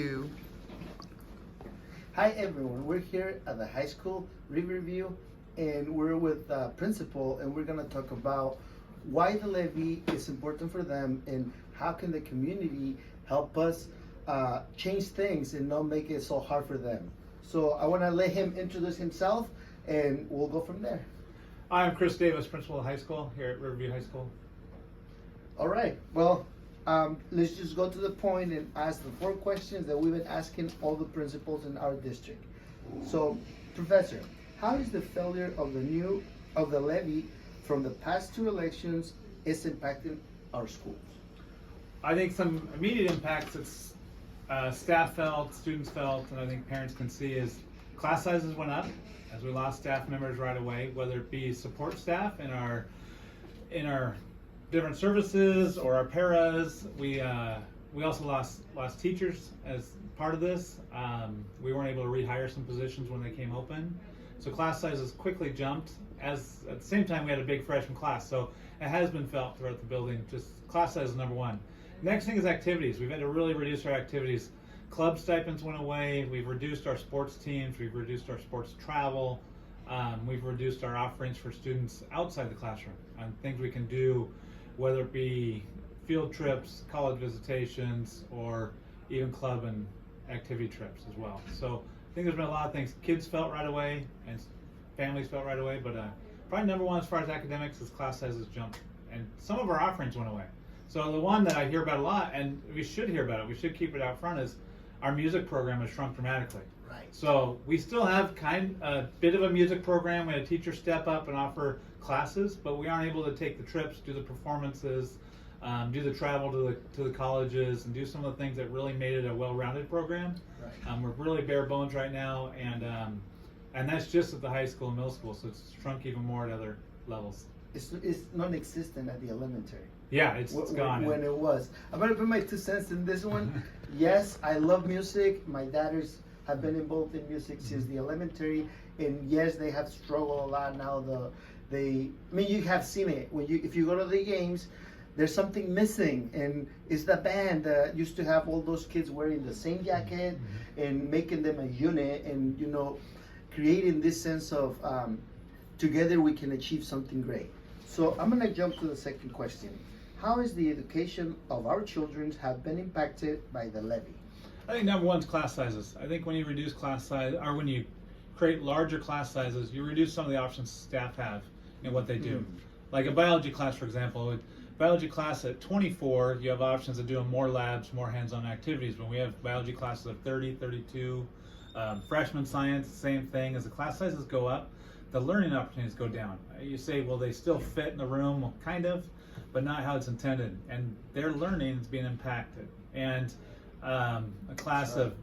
you. Hi everyone, we're here at the high school, Riverview, and we're with the principal, and we're gonna talk about why the levy is important for them and how can the community help us change things and not make it so hard for them. So I wanna let him introduce himself and we'll go from there. I'm Chris Davis, principal of high school here at Riverview High School. All right, well, let's just go to the point and ask the 4 questions that we've been asking all the principals in our district. So, Professor, how is the failure of the levy from the past 2 elections is impacting our schools? I think some immediate impacts that staff felt, students felt, and I think parents can see is class sizes went up as we lost staff members right away, whether it be support staff in our different services or our paras. We also lost teachers as part of this. We weren't able to rehire some positions when they came open. So class sizes quickly jumped as at the same time we had a big freshman class. So it has been felt throughout the building, just class size is number 1. Next thing is activities. We've had to really reduce our activities. Club stipends went away. We've reduced our sports teams. We've reduced our sports travel. We've reduced our offerings for students outside the classroom on things we can do, whether it be field trips, college visitations, or even club and activity trips as well. So I think there's been a lot of things kids felt right away and families felt right away, but probably number 1 as far as academics is class sizes jumped and some of our offerings went away. So the one that I hear about a lot, and we should hear about it, we should keep it out front, is our music program has shrunk dramatically. Right. So we still have a bit of a music program. We had a teacher step up and offer classes, but we aren't able to take the trips, do the performances, do the travel to the colleges, and do some of the things that really made it a well-rounded program. Right. We're really bare bones right now, and that's just at the high school and middle school. So it's shrunk even more at other levels. It's non-existent at the elementary. Yeah, it's gone. When it was. I'm gonna put my 2 cents in this one. Yes, I love music. My daughters have been involved in music since the elementary, and yes, they have struggled a lot now. You have seen it if you go to the games. There's something missing, and it's the band that used to have all those kids wearing the same jacket and making them a unit, and creating this sense of together we can achieve something great. So I'm gonna jump to the second question. How is the education of our children have been impacted by the levy? I think number 1 is class sizes. I think when you reduce class size, or when you create larger class sizes, you reduce some of the options staff have in what they do. Like a biology class, for example. Biology class at 24, you have options of doing more labs, more hands-on activities. When we have biology classes of 30, 32, freshman science, same thing. As the class sizes go up, the learning opportunities go down. You say, well, they still fit in the room, well, kind of, but not how it's intended. And their learning is being impacted. And a class of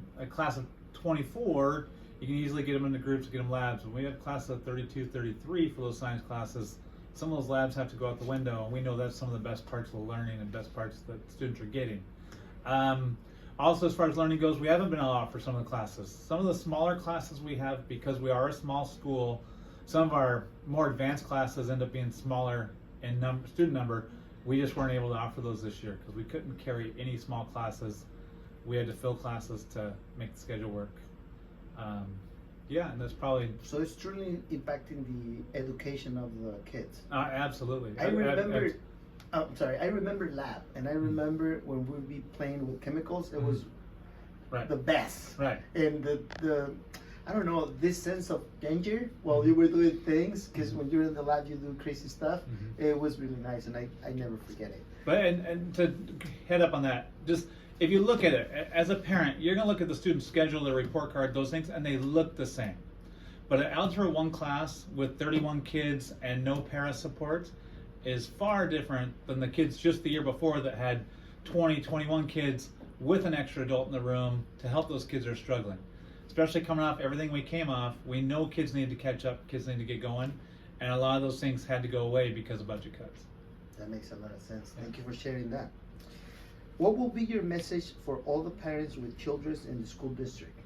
24, you can easily get them into groups, get them labs. When we have classes of 32, 33 for those science classes, some of those labs have to go out the window, and we know that's some of the best parts of the learning and best parts that students are getting. Also, as far as learning goes, we haven't been able to offer some of the classes. Some of the smaller classes we have, because we are a small school, some of our more advanced classes end up being smaller in student number. We just weren't able to offer those this year because we couldn't carry any small classes. We had to fill classes to make the schedule work. And that's probably... So it's truly impacting the education of the kids. Absolutely. I remember lab, and I remember when we'd be playing with chemicals, it was the best. Right. And the I don't know, this sense of danger while you were doing things, because when you're in the lab, you do crazy stuff. It was really nice, and I never forget it. But and to head up on that, just if you look at it as a parent, you're gonna look at the student's schedule, their report card, those things, and they look the same. But an Algebra 1 class with 31 kids and no para support is far different than the kids just the year before that had 20, 21 kids with an extra adult in the room to help those kids that are struggling. Especially coming off everything we came off, we know kids need to catch up, kids need to get going, and a lot of those things had to go away because of budget cuts. That makes a lot of sense. Thank you for sharing that. What will be your message for all the parents with children in the school district?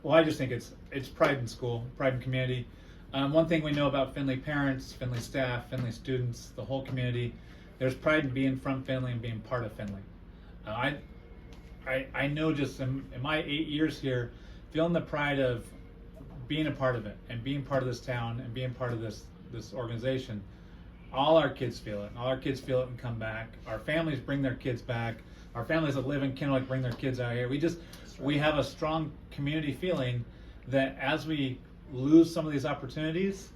Well, I just think it's pride in school, pride in community. One thing we know about Finley parents, Finley staff, Finley students, the whole community, there's pride in being from Finley and being part of Finley. I know just in my 8 years here, feeling the pride of being a part of it and being part of this town and being part of this organization, all our kids feel it. All our kids feel it and come back. Our families bring their kids back. Our families that live in Kennewick bring their kids out here. We have a strong community feeling that as we lose some of these opportunities,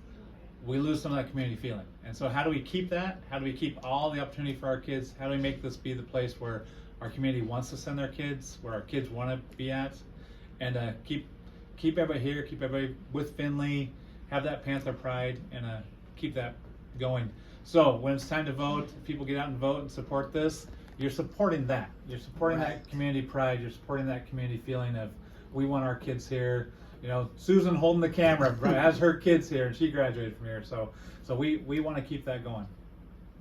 we lose some of that community feeling. And so how do we keep that? How do we keep all the opportunity for our kids? How do we make this be the place where our community wants to send their kids, where our kids want to be at, and keep everybody here, keep everybody with Finley, have that Panther pride, and keep that going. So when it's time to vote, if people get out and vote and support this, you're supporting that. You're supporting that community pride. You're supporting that community feeling of we want our kids here. You know, Susan holding the camera has her kids here, and she graduated from here. So we want to keep that going.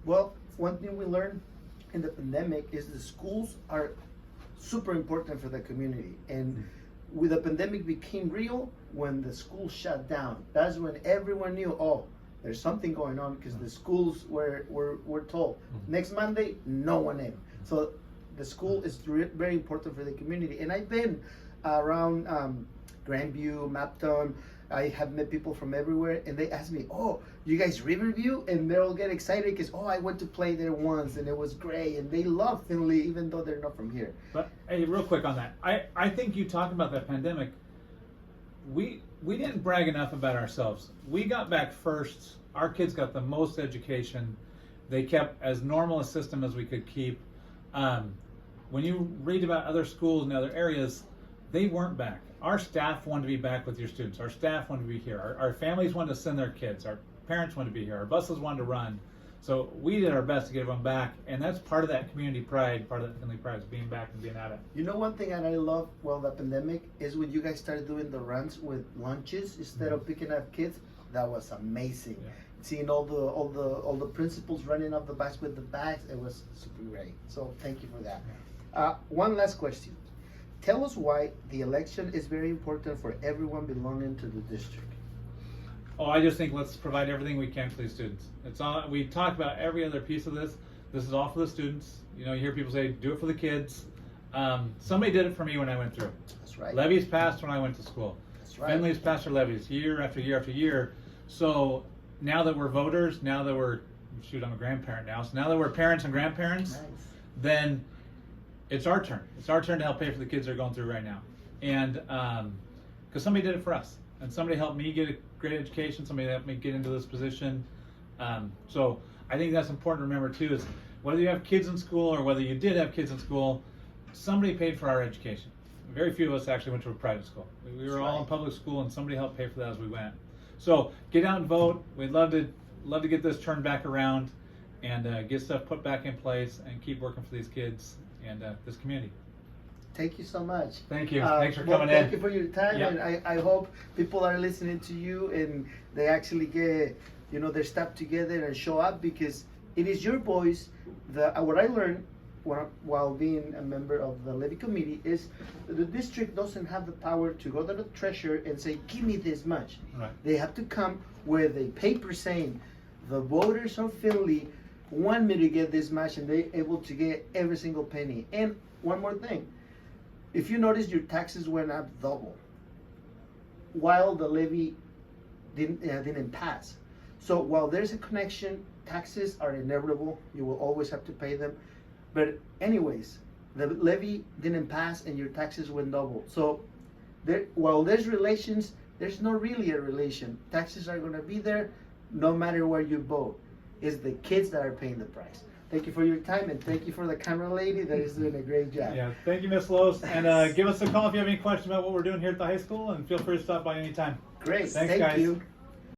Well, one thing we learned in the pandemic is the schools are super important for the community. And with the pandemic became real when the school shut down. That's when everyone knew, oh, there's something going on, because the schools were told next Monday, no one in. So the school is very important for the community. And I've been around Grandview, Mapton. I have met people from everywhere, and they ask me, oh, you guys Riverview? And they'll get excited because, oh, I went to play there once and it was great. And they love Finley even though they're not from here. But hey, real quick on that. I think you talked about that pandemic. We didn't brag enough about ourselves. We got back first. Our kids got the most education. They kept as normal a system as we could keep. When you read about other schools in other areas, they weren't back. Our staff wanted to be back with your students. Our staff wanted to be here. Our families wanted to send their kids. Our parents wanted to be here. Our buses wanted to run. So we did our best to get everyone back, and that's part of that community pride, part of that Finley pride, is being back and being at it. You know, one thing that I love, well, the pandemic, is when you guys started doing the runs with lunches instead of picking up kids. That was amazing. Yeah. Seeing all the principals running up the bus with the bags, it was super great. So thank you for that. One last question. Tell us why the election is very important for everyone belonging to the district. Oh, I just think let's provide everything we can for these students. It's all, we talked about every other piece of this. This is all for the students. You know, you hear people say, do it for the kids. Somebody did it for me when I went through. That's right. Levies passed when I went to school. That's right. Finley's passed their levies year after year after year. So now that we're voters, now that we're, shoot, I'm a grandparent now. So now that we're parents and grandparents, then it's our turn. It's our turn to help pay for the kids they're going through right now. And because somebody did it for us. And somebody helped me get a great education. Somebody helped me get into this position. So I think that's important to remember too, is whether you have kids in school or whether you did have kids in school, somebody paid for our education. Very few of us actually went to a private school. We were all in public school, and somebody helped pay for that as we went. So get out and vote. We'd love to get this turned back around and get stuff put back in place and keep working for these kids and this community. Thank you so much. Thank you. Thanks for coming in. Thank you for your time, and I hope people are listening to you and they actually get, you know, their stuff together and show up, because it is your voice. What I learned while being a member of the levy committee is the district doesn't have the power to go to the treasurer and say, give me this much. Right. They have to come with a paper saying, the voters of Finley want me to get this much, and they're able to get every single penny. And one more thing, if you notice, your taxes went up double while the levy didn't pass. So while there's a connection, taxes are inevitable. You will always have to pay them. But anyways, the levy didn't pass and your taxes went double. So while there's relations, there's not really a relation. Taxes are going to be there no matter where you vote. It's the kids that are paying the price. Thank you for your time, and thank you for the camera lady that is doing a great job. Yeah, thank you, Miss Lowe's. And give us a call if you have any questions about what we're doing here at the high school, and feel free to stop by anytime. Great. Thanks, Thank guys. you.